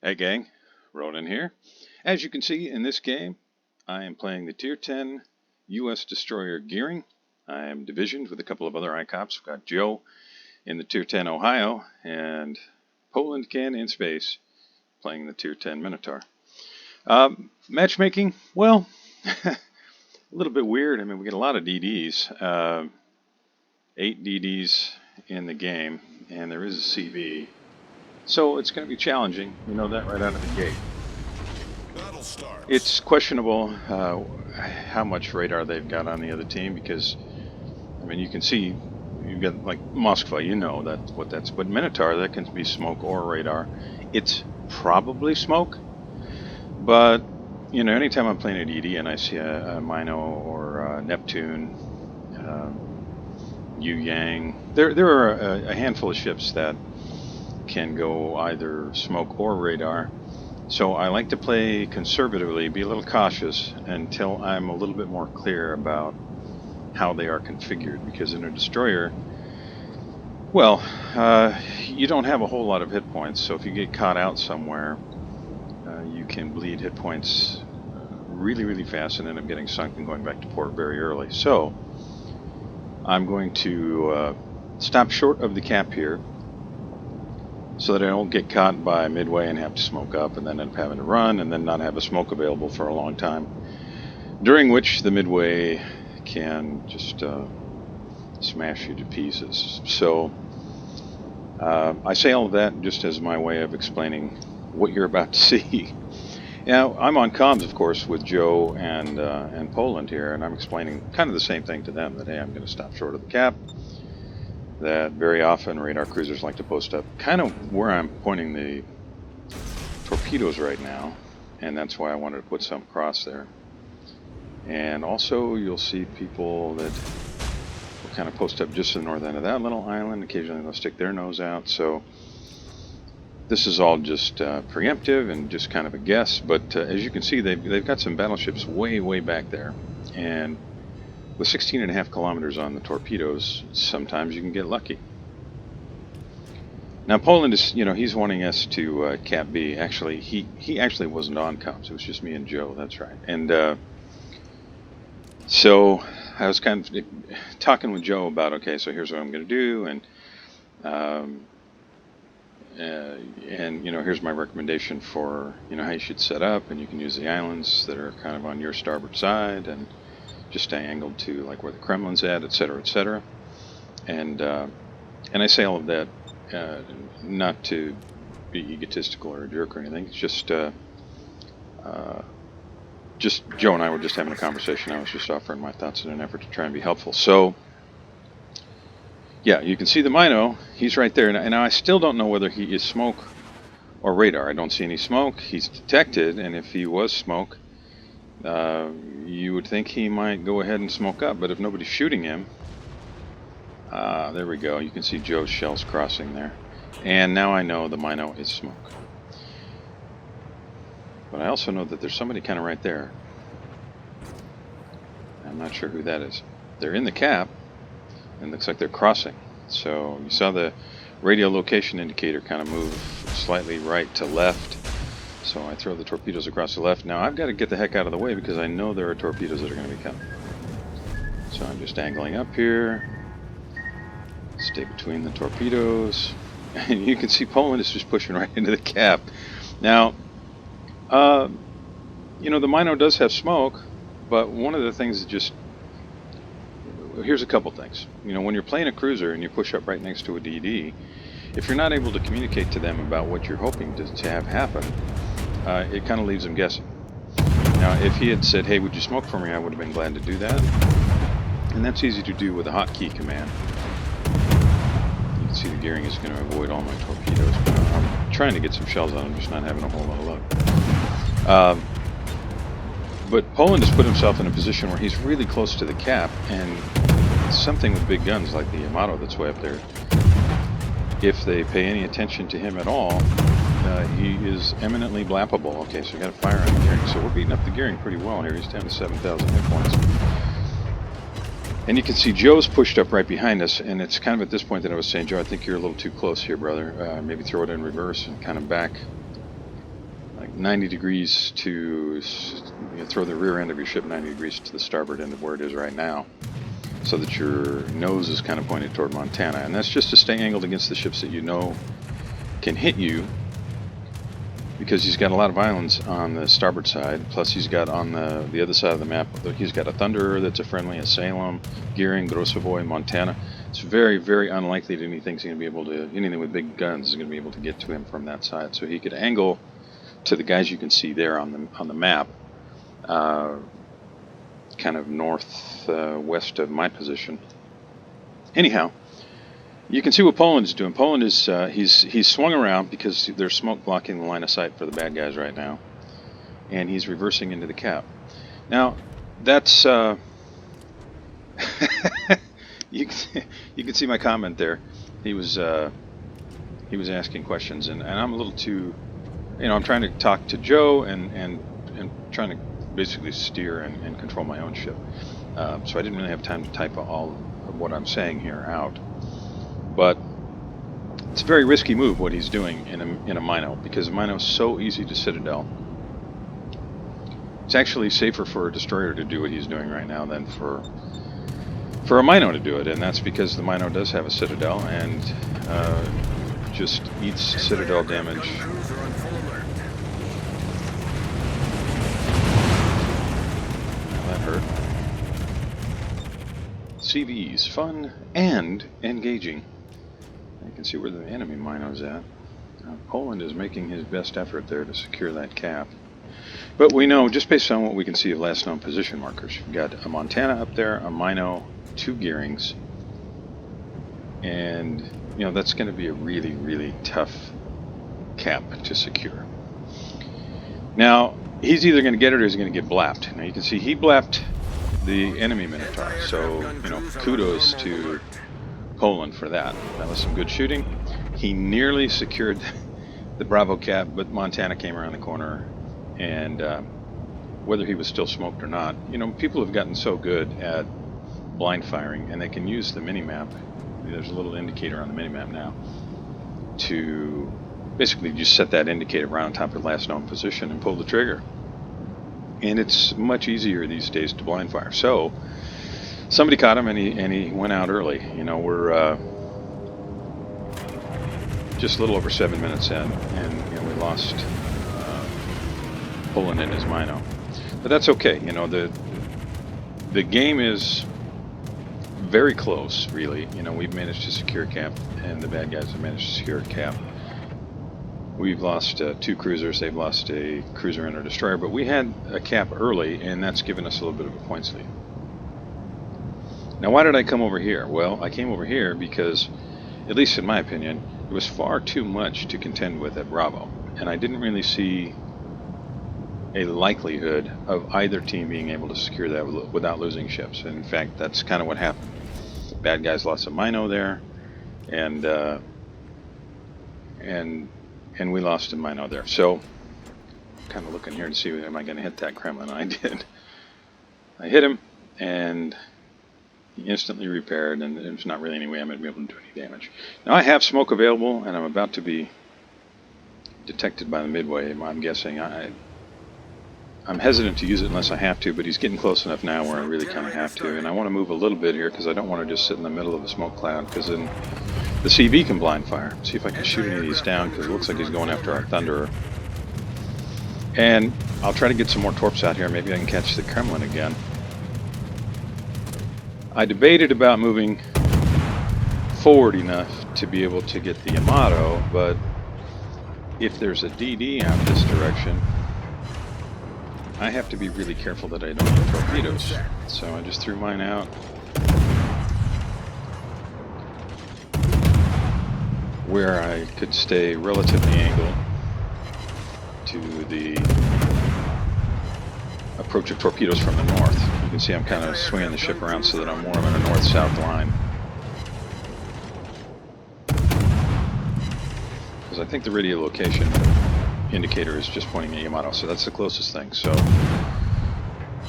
Hey gang, Ronan here. As you can see in this game, I am playing the Tier 10 U.S. Destroyer Gearing. I am divisioned with a couple of other ICOPs. We've got Joe in the Tier 10 Ohio and Poland Can in space playing the Tier 10 Minotaur. Matchmaking, well, a little bit weird. I mean, we get a lot of DDs, 8 DDs in the game, and there is a CB. So it's going to be challenging, you know that right out of the gate. It's questionable how much radar they've got on the other team because, I mean, you can see you've got like Moskva, you know that's what that's, but Minotaur, that can be smoke or radar. It's probably smoke, but you know, anytime I'm playing a DD and I see a Mino or a Neptune, Yu Yang, there are a handful of ships that can go either smoke or radar. So I like to play conservatively, be a little cautious until I'm a little bit more clear about how they are configured. Because in a destroyer, well, you don't have a whole lot of hit points. So if you get caught out somewhere, you can bleed hit points really, really fast and end up getting sunk and going back to port very early. So I'm going to stop short of the cap here, so that I don't get caught by midway and have to smoke up and then end up having to run and then not have a smoke available for a long time, during which the midway can just smash you to pieces. So I say all of that just as my way of explaining what you're about to see. Now, I'm on comms, of course, with Joe and Poland here, and I'm explaining kind of the same thing to them, that, hey, I'm going to stop short of the cap, that very often radar cruisers like to post up kind of where I'm pointing the torpedoes right now, and that's why I wanted to put some across there. And also you'll see people that will kind of post up just to the north end of that little island. Occasionally they'll stick their nose out. So this is all just preemptive and just kind of a guess, but as you can see, they've got some battleships way back there, and with 16.5 kilometers on the torpedoes, sometimes you can get lucky. Now Poland is, you know, he's wanting us to cap B. Actually, he actually wasn't on comms. It was just me and Joe. That's right. And so I was kind of talking with Joe about, okay, so here's what I'm going to do, and you know, here's my recommendation for, you know, how you should set up, and you can use the islands that are kind of on your starboard side, and just stay angled to like where the Kremlin's at, etc., etc. And I say all of that not to be egotistical or a jerk or anything. It's just Joe and I were just having a conversation. I was just offering my thoughts in an effort to try and be helpful. So yeah, you can see the Mino. He's right there, and I still don't know whether he is smoke or radar. I don't see any smoke. He's detected, and if he was smoke, you would think he might go ahead and smoke up, but if nobody's shooting him, there we go. You can see Joe's shells crossing there. And now I know the Mino is smoke. But I also know that there's somebody kind of right there. I'm not sure who that is. They're in the cap, and looks like they're crossing. So you saw the radio location indicator kind of move slightly right to left. So I throw the torpedoes across the left. Now I've got to get the heck out of the way because I know there are torpedoes that are going to be coming. So I'm just angling up here. Stay between the torpedoes. And you can see Poland is just pushing right into the cap. Now, you know, the Mino does have smoke, but one of the things that just... Here's a couple things. You know, when you're playing a cruiser and you push up right next to a DD, if you're not able to communicate to them about what you're hoping to have happen, it kind of leaves them guessing. Now, if he had said, hey, would you smoke for me, I would have been glad to do that. And that's easy to do with a hotkey command. You can see the gearing is going to avoid all my torpedoes, but I'm trying to get some shells on them, just not having a whole lot of luck. But Poland has put himself in a position where he's really close to the cap, and something with big guns like the Yamato that's way up there, if they pay any attention to him at all, he is eminently blappable. Okay, so we got to fire on the gearing. So we're beating up the gearing pretty well here. He's down to 7,000 hit points. And you can see Joe's pushed up right behind us, and it's kind of at this point that I was saying, Joe, I think you're a little too close here, brother. Maybe throw it in reverse and kind of back like 90 degrees to, throw the rear end of your ship 90 degrees to the starboard end of where it is right now, so that your nose is kind of pointed toward Montana. And that's just to stay angled against the ships that you know can hit you, because he's got a lot of islands on the starboard side. Plus he's got on the other side of the map, he's got a Thunderer that's a friendly, a Salem, Gearing, Grosavoy, Montana. It's very, very unlikely that anything with big guns is going to be able to get to him from that side. So he could angle to the guys you can see there on the map, kind of northwest of my position. Anyhow, you can see what Poland is doing. Poland is he's swung around because there's smoke blocking the line of sight for the bad guys right now, and he's reversing into the cap. Now, that's you can see my comment there. He was asking questions, and I'm a little too, I'm trying to talk to Joe and trying to basically steer and control my own ship. So I didn't really have time to type all of what I'm saying here out. But it's a very risky move what he's doing in a Mino, because a Mino is so easy to citadel. It's actually safer for a destroyer to do what he's doing right now than for a Mino to do it, and that's because the Mino does have a citadel and just eats citadel damage. That hurt. CVs, fun and engaging. You can see where the enemy Mino's at. Poland is making his best effort there to secure that cap. But we know, just based on what we can see of last known position markers, you've got a Montana up there, a Mino, 2 Gearings, and that's going to be a really, really tough cap to secure. Now, he's either going to get it or he's going to get blapped. Now you can see he blapped the enemy Minotaur, so kudos to Poland for that. That was some good shooting. He nearly secured the Bravo cap, but Montana came around the corner, and whether he was still smoked or not, people have gotten so good at blind firing, and they can use the mini-map. There's a little indicator on the mini-map now to basically just set that indicator right on top of the last known position and pull the trigger. And it's much easier these days to blind fire. So somebody caught him, and he went out early. We're just a little over 7 minutes in, and we lost Poland in his Mino. But that's okay. The game is very close, really. We've managed to secure a cap, and the bad guys have managed to secure a cap. We've lost 2 cruisers. They've lost a cruiser and a destroyer, but we had a cap early, and that's given us a little bit of a points lead. Now, why did I come over here? Well, I came over here because, at least in my opinion, it was far too much to contend with at Bravo, and I didn't really see a likelihood of either team being able to secure that without losing ships. And in fact, that's kind of what happened. The bad guys lost a Mino there, and we lost a Mino there. So, I'm kind of looking here to see, am I going to hit that Kremlin? I did. I hit him, and he instantly repaired, and there's not really any way I'm going to be able to do any damage. Now I have smoke available, and I'm about to be detected by the Midway, I'm guessing. I'm hesitant to use it unless I have to, but he's getting close enough now where I really kind of have to. And I want to move a little bit here because I don't want to just sit in the middle of a smoke cloud, because then the CV can blind fire. See if I can shoot any of these down, because it looks like he's going after our Thunderer. And I'll try to get some more torps out here. Maybe I can catch the Kremlin again. I debated about moving forward enough to be able to get the Yamato, but if there's a DD out this direction, I have to be really careful that I don't hit torpedoes. So I just threw mine out. Where I could stay relatively angled to the approach of torpedoes from the north. You can see I'm kind of swinging the ship around so that I'm more of in a north-south line. Because I think the radio location indicator is just pointing at Yamato, so that's the closest thing. So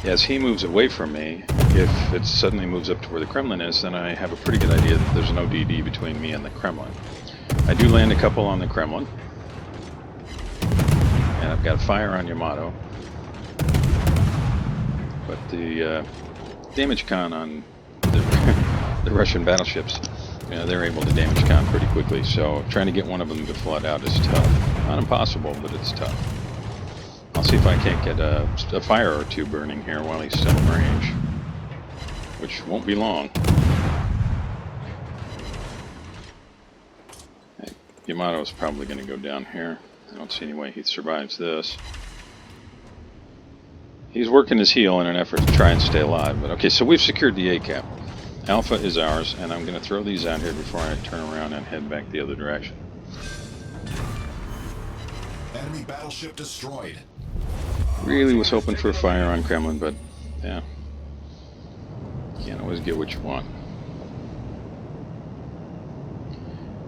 as he moves away from me, if it suddenly moves up to where the Kremlin is, then I have a pretty good idea that there's no DD between me and the Kremlin. I do land a couple on the Kremlin, and I've got a fire on Yamato, but the damage con on the Russian battleships, they're able to damage con pretty quickly, so trying to get one of them to flood out is tough. Not impossible, but it's tough. I'll see if I can't get a fire or two burning here while he's still in range, which won't be long. Yamato's probably going to go down here. I don't see any way he survives this. He's working his heel in an effort to try and stay alive. But okay, so we've secured the ICOP. Alpha is ours, and I'm going to throw these out here before I turn around and head back the other direction. Enemy battleship destroyed. Really was hoping for a fire on Kremlin, but yeah, can't always get what you want.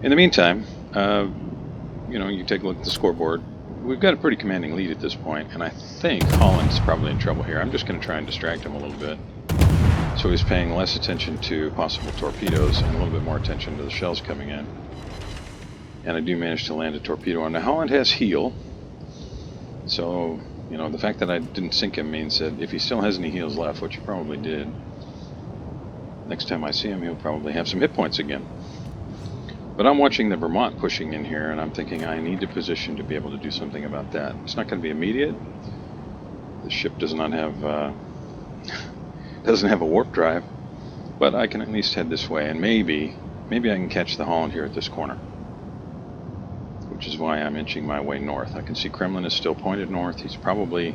In the meantime, you take a look at the scoreboard. We've got a pretty commanding lead at this point, and I think Holland's probably in trouble here. I'm just going to try and distract him a little bit, so he's paying less attention to possible torpedoes and a little bit more attention to the shells coming in. And I do manage to land a torpedo on. Now Holland has heel, so the fact that I didn't sink him means that if he still has any heels left, which he probably did, next time I see him he'll probably have some hit points again. But I'm watching the Vermont pushing in here, and I'm thinking I need to position to be able to do something about that. It's not going to be immediate. The ship does not have doesn't have a warp drive, but I can at least head this way, and maybe I can catch the Holland here at this corner, which is why I'm inching my way north. I can see Kremlin is still pointed north. He's probably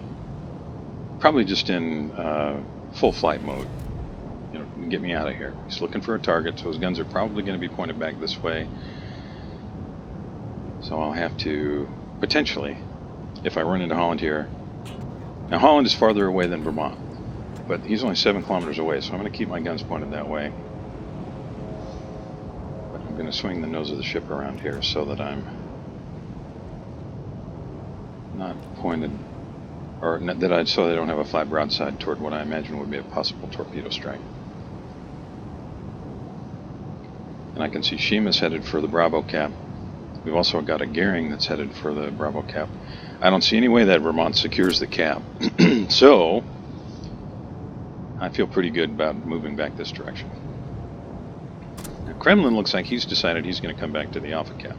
just in full flight mode. Get me out of here. He's looking for a target, so his guns are probably going to be pointed back this way. So I'll have to, potentially, if I run into Holland here. Now Holland is farther away than Vermont, but he's only 7 kilometers away, so I'm going to keep my guns pointed that way. But I'm going to swing the nose of the ship around here so that I'm not pointed, or so they don't have a flat broadside toward what I imagine would be a possible torpedo strike. And I can see Shima's headed for the Bravo cap. We've also got a Goering that's headed for the Bravo cap. I don't see any way that Vermont secures the cap. So I feel pretty good about moving back this direction. Now, Kremlin looks like he's decided he's going to come back to the Alpha cap.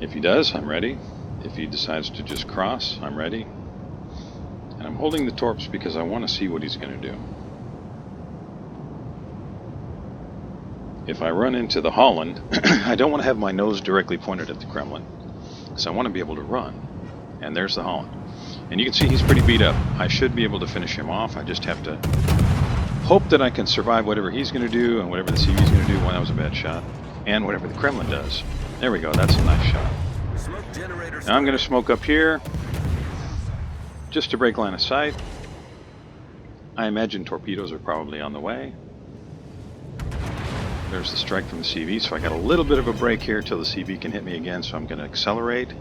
If he does, I'm ready. If he decides to just cross, I'm ready. And I'm holding the torps because I want to see what he's going to do. If I run into the Holland, I don't want to have my nose directly pointed at the Kremlin, because I want to be able to run. And there's the Holland. And you can see he's pretty beat up. I should be able to finish him off. I just have to hope that I can survive whatever he's going to do, and whatever the CV's going to do. Well, that was a bad shot. And whatever the Kremlin does. There we go, that's a nice shot. Now I'm going to smoke up here, just to break line of sight. I imagine torpedoes are probably on the way. There's the strike from the CV, so I got a little bit of a break here till the CV can hit me again, so I'm going to accelerate,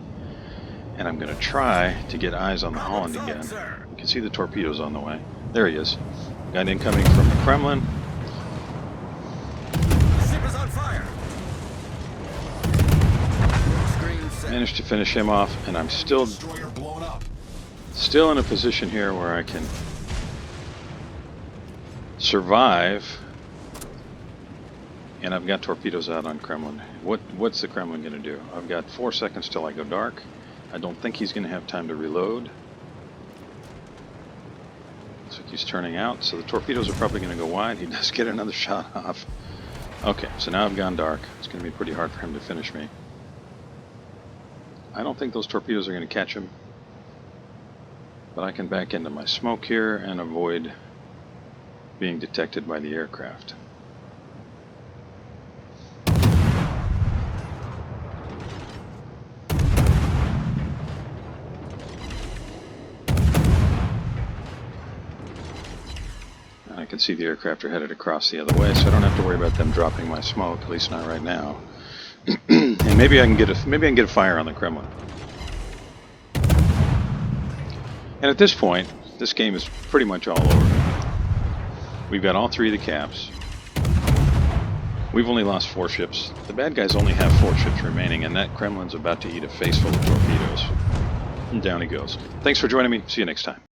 and I'm going to try to get eyes on the Holland again. You can see the torpedoes on the way. There he is. Got incoming from the Kremlin. Ship is on fire. Managed to finish him off, and I'm still in a position here where I can survive. And I've got torpedoes out on Kremlin. What's the Kremlin going to do? I've got 4 seconds till I go dark. I don't think he's going to have time to reload. Looks like he's turning out, so the torpedoes are probably going to go wide. He does get another shot off. Okay, so now I've gone dark. It's going to be pretty hard for him to finish me. I don't think those torpedoes are going to catch him, but I can back into my smoke here and avoid being detected by the aircraft. I can see the aircraft are headed across the other way, so I don't have to worry about them dropping my smoke, at least not right now. And maybe I can get a fire on the Kremlin. And at this point, this game is pretty much all over. We've got all 3 of the caps. We've only lost 4 ships. The bad guys only have 4 ships remaining, and that Kremlin's about to eat a face full of torpedoes. And down he goes. Thanks for joining me. See you next time.